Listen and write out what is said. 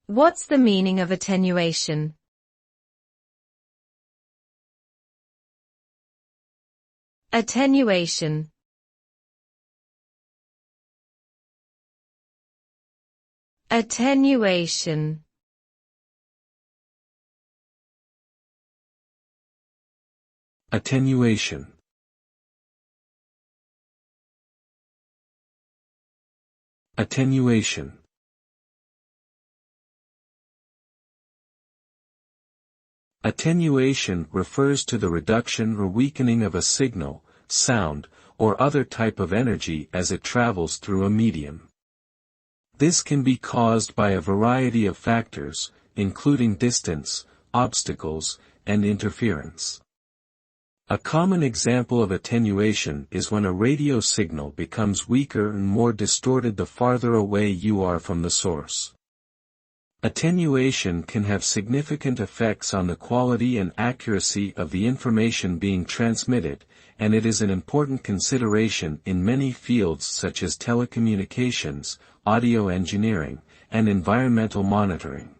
What's the meaning of attenuation? Attenuation. Attenuation. Attenuation. Attenuation. Attenuation refers to the reduction or weakening of a signal, sound, or other type of energy as it travels through a medium. This can be caused by a variety of factors, including distance, obstacles, and interference. A common example of attenuation is when a radio signal becomes weaker and more distorted the farther away you are from the source. Attenuation can have significant effects on the quality and accuracy of the information being transmitted, and it is an important consideration in many fields such as telecommunications, audio engineering, and environmental monitoring.